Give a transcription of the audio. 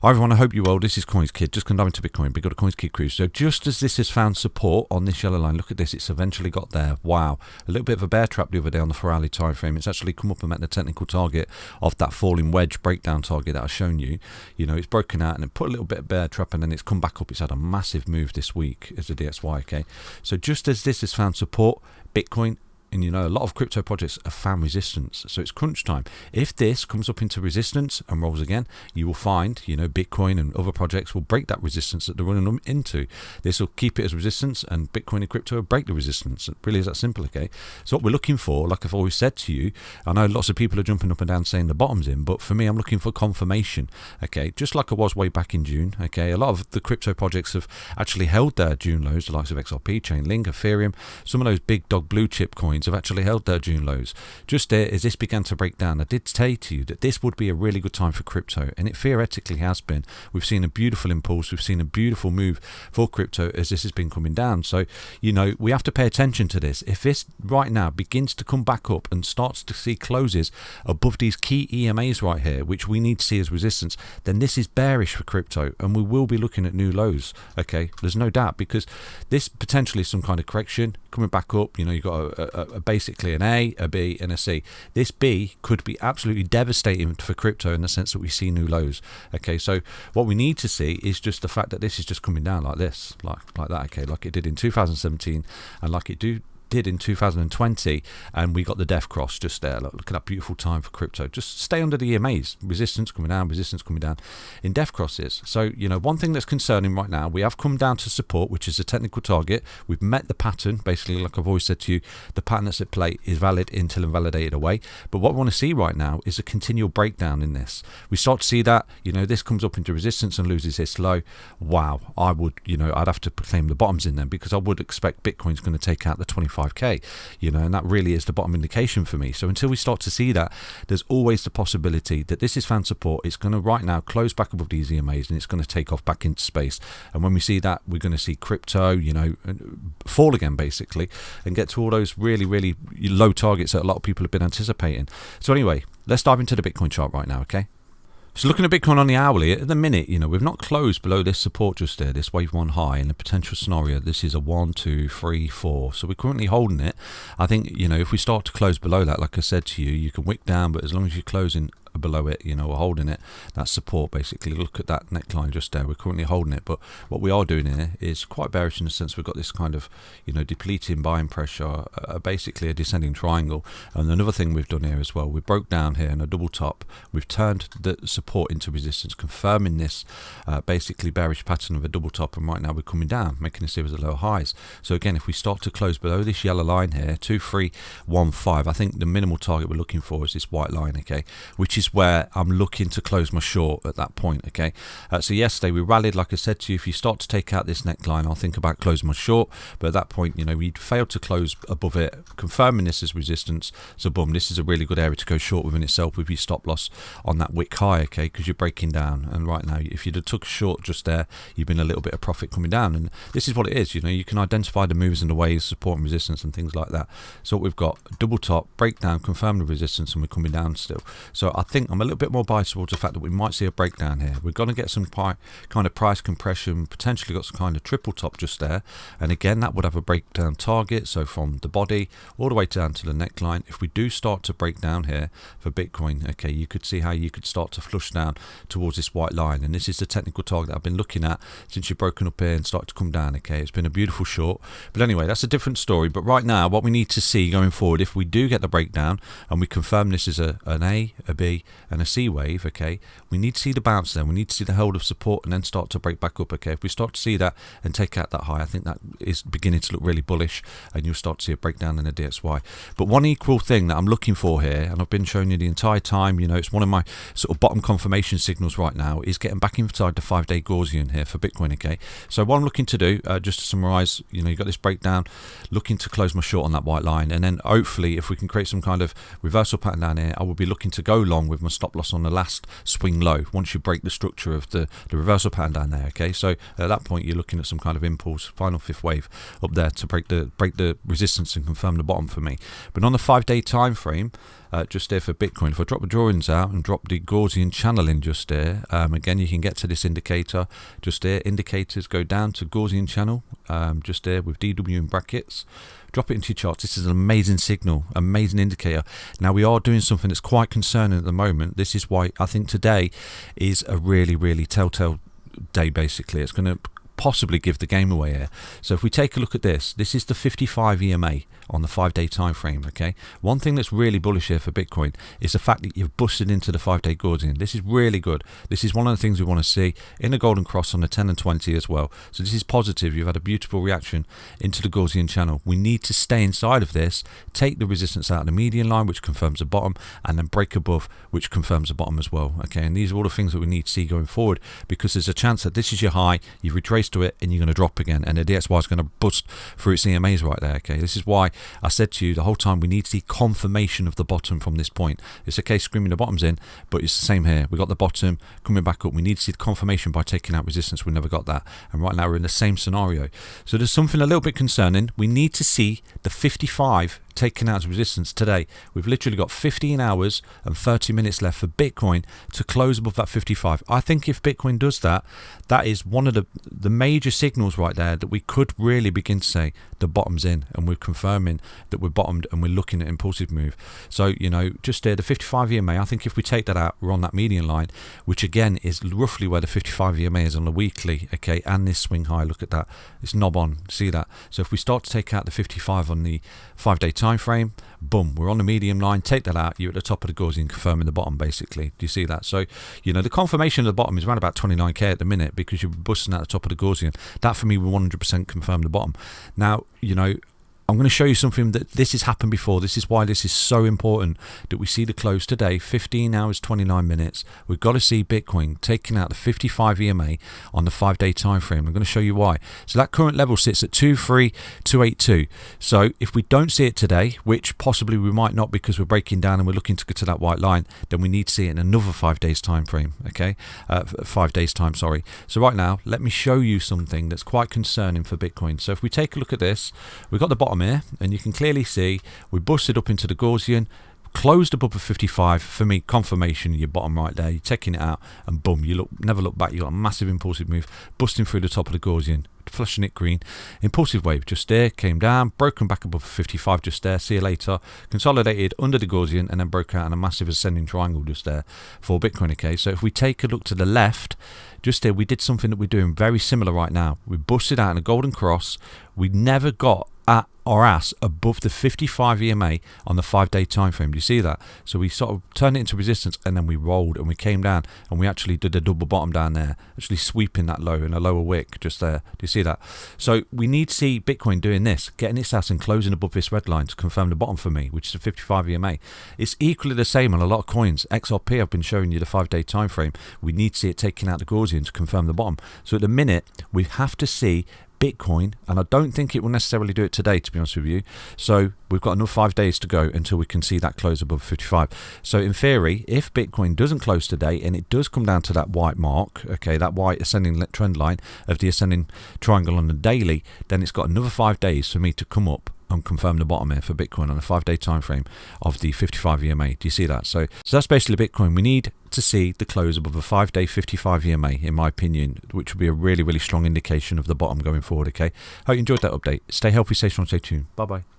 Hi everyone, I hope you're well. This is CoinsKid, just come down into Bitcoin, big got a CoinsKid cruise. So just as this has found support on this yellow line, look at this, it's eventually got there. Wow, a little bit of a bear trap the other day on the 4-hourly time frame. It's actually come up and met the technical target of that falling wedge breakdown target that I've shown you. You know, it's broken out and it put a little bit of bear trap and then it's come back up. It's had a massive move this week as a DXY, okay? So just as this has found support, Bitcoin, and you know, a lot of crypto projects have found resistance, so it's crunch time. If this comes up into resistance and rolls again, you will find, you know, Bitcoin and other projects will break that resistance that they're running them into. This will keep it as resistance, and Bitcoin and crypto will break the resistance. It really is that simple, okay? So what we're looking for, like I've always said to you, I know lots of people are jumping up and down saying the bottom's in, but for me, I'm looking for confirmation, okay? Just like I was way back in June, okay? A lot of the crypto projects have actually held their June lows, the likes of XRP, Chainlink, Ethereum, some of those big dog blue chip coins have actually held their June lows. Just there, as this began to break down, I did say to you that this would be a really good time for crypto, and it theoretically has been. We've seen a beautiful impulse, we've seen a beautiful move for crypto as this has been coming down. So, you know, we have to pay attention to this. If this right now begins to come back up and starts to see closes above these key EMAs right here, which we need to see as resistance, then this is bearish for crypto, and we will be looking at new lows, okay? There's no doubt, because this potentially is some kind of correction coming back up. You know, you've got a basically an A, a B and a C. This B could be absolutely devastating for crypto in the sense that we see new lows, okay? So what we need to see is just the fact that this is just coming down like this, like that, okay, like it did in 2017 and like it did in 2020, and we got the death cross just there. Look at that beautiful time for crypto. Just stay under the EMAs, resistance coming down in death crosses. So, you know, one thing that's concerning right now, we have come down to support, which is a technical target. We've met the pattern, basically, like I've always said to you, the pattern that's at play is valid until invalidated away. But what we want to see right now is a continual breakdown in this. We start to see that, you know, this comes up into resistance and loses its low. Wow, I would, you know, I'd have to proclaim the bottoms in them, because I would expect Bitcoin's going to take out the 25k, you know, and that really is the bottom indication for me. So until we start to see that, there's always the possibility that this is found support. It's going to right now close back above these EMAs and it's going to take off back into space. And when we see that, we're going to see crypto, you know, fall again basically, and get to all those really, really low targets that a lot of people have been anticipating. So anyway, let's dive into the Bitcoin chart right now, okay? So looking at Bitcoin on the hourly, at the minute, you know, we've not closed below this support just there, this wave one high. In the potential scenario, this is a 1, 2, 3, 4. So we're currently holding it. I think, you know, if we start to close below that, like I said to you, you can wick down, but as long as you're closing below it, you know, we're holding it, that's support basically. Look at that neckline just there, we're currently holding it. But what we are doing here is quite bearish in the sense we've got this kind of, you know, depleting buying pressure, basically a descending triangle. And another thing we've done here as well, we broke down here in a double top, we've turned the support into resistance, confirming this basically bearish pattern of a double top, and right now we're coming down, making a series of lower highs. So again, if we start to close below this yellow line here, 2315, I think the minimal target we're looking for is this white line, okay, which is where I'm looking to close my short at that point, okay? So yesterday we rallied, like I said to you, if you start to take out this neckline, I'll think about closing my short, but at that point, you know, we failed to close above it, confirming this as resistance. So boom, this is a really good area to go short within itself with your stop loss on that wick high, okay, because you're breaking down. And right now, if you'd have took a short just there, you've been a little bit of profit coming down, and this is what it is, you know, you can identify the moves and the waves, support and resistance and things like that. So what we've got, double top, breakdown, confirm the resistance, and we're coming down still. So I think I'm a little bit more biased towards the fact that we might see a breakdown here. We're going to get some kind of price compression, potentially got some kind of triple top just there, and again that would have a breakdown target, so from the body all the way down to the neckline. If we do start to break down here for Bitcoin, okay, you could see how you could start to flush down towards this white line, and this is the technical target that I've been looking at since you've broken up here and started to come down, okay? It's been a beautiful short, but anyway, that's a different story. But right now, what we need to see going forward, if we do get the breakdown and we confirm this is an A, a B and a C wave, okay, we need to see the bounce there, we need to see the hold of support and then start to break back up, okay? If we start to see that and take out that high, I think that is beginning to look really bullish, and you'll start to see a breakdown in a DXY. But one equal thing that I'm looking for here, and I've been showing you the entire time, you know, it's one of my sort of bottom confirmation signals right now, is getting back inside the 5-day Gaussian here for Bitcoin, okay? So what I'm looking to do, just to summarize, you know, you got this breakdown, looking to close my short on that white line, and then hopefully if we can create some kind of reversal pattern down here, I will be looking to go long with my stop loss on the last swing low once you break the structure of the reversal pattern down there, okay? So at that point you're looking at some kind of impulse, final fifth wave up there to break the resistance and confirm the bottom for me. But on the 5-day time frame, just there for Bitcoin. If I drop the drawings out and drop the Gaussian channel in just there, again you can get to this indicator just there. Indicators go down to Gaussian channel just there with DW in brackets. Drop it into your charts. This is an amazing signal, amazing indicator. Now we are doing something that's quite concerning at the moment. This is why I think today is a really telltale day. Basically, it's going to possibly give the game away here. So if we take a look at this is the 55 EMA on the 5-day time frame. Okay, one thing that's really bullish here for Bitcoin is the fact that you've busted into the 5-day Gaussian. This is really good. This is one of the things we want to see in the golden cross on the 10 and 20 as well. So this is positive. You've had a beautiful reaction into the Gaussian channel. We need to stay inside of this, take the resistance out of the median line, which confirms the bottom, and then break above, which confirms the bottom as well. Okay, and these are all the things that we need to see going forward, because there's a chance that this is your high, you've retraced to it, and you're going to drop again, and the DXY is going to bust through its EMAs right there. Okay, this is why I said to you the whole time we need to see confirmation of the bottom from this point. It's okay screaming the bottom's in, but it's the same here. We got the bottom coming back up. We need to see the confirmation by taking out resistance. We never got that, and right now we're in the same scenario. So there's something a little bit concerning. We need to see the 55 taken out as resistance today. We've literally got 15 hours and 30 minutes left for Bitcoin to close above that 55. I think if Bitcoin does that, that is one of the major signals right there that we could really begin to say the bottom's in, and we're confirming that we're bottomed and we're looking at impulsive move. So, you know, just there, the 55 EMA, I think if we take that out, we're on that median line, which again is roughly where the 55 EMA is on the weekly. Okay, and this swing high, look at that, it's knob on, see that? So if we start to take out the 55 on the 5-day time frame, boom, we're on the medium line. Take that out, you're at the top of the Gaussian, confirming the bottom basically. Do you see that? So, you know, the confirmation of the bottom is around about 29k at the minute, because you're busting at the top of the Gaussian. That for me will 100% confirm the bottom. Now, you know, I'm going to show you something that this has happened before. This is why this is so important that we see the close today, 15 hours 29 minutes. We've got to see Bitcoin taking out the 55 EMA on the 5-day time frame. I'm going to show you why. So that current level sits at 23282. So if we don't see it today, which possibly we might not because we're breaking down and we're looking to get to that white line, then we need to see it in another 5 days time frame. Okay, 5 days time, sorry. So right now, let me show you something that's quite concerning for Bitcoin. So if we take a look at this, we've got the bottom here, and you can clearly see we busted up into the Gaussian, closed above the 55. For me, confirmation, your bottom right there, you're taking it out, and boom, you never look back. You got a massive impulsive move, busting through the top of the Gaussian, flashing it green, impulsive wave just there, came down, broken back above 55 just there, see you later, consolidated under the Gaussian, and then broke out in a massive ascending triangle just there for Bitcoin. Okay, so if we take a look to the left, just there, we did something that we're doing very similar right now. We busted out in a golden cross. We never got at our ass above the 55 EMA on the 5-day time frame. Do you see that? So we sort of turned it into resistance, and then we rolled and we came down, and we actually did a double bottom down there, actually sweeping that low in a lower wick just there. Do you see that? So we need to see Bitcoin doing this, getting its ass and closing above this red line to confirm the bottom for me, which is the 55 EMA. It's equally the same on a lot of coins. XRP, I've been showing you the 5-day time frame. We need to see it taking out the Gaussian to confirm the bottom. So at the minute, we have to see Bitcoin, and I don't think it will necessarily do it today, to be honest with you. So we've got another 5 days to go until we can see that close above 55. So in theory, if Bitcoin doesn't close today and it does come down to that white mark, okay, that white ascending trend line of the ascending triangle on the daily, then it's got another 5 days for me to come up and confirm the bottom here for Bitcoin on a 5-day time frame of the 55 EMA. Do you see that? So that's basically Bitcoin. We need to see the close above a 5-day 55 EMA, in my opinion, which would be a really strong indication of the bottom going forward. Okay, hope you enjoyed that update. Stay healthy, stay strong, stay tuned. Bye bye.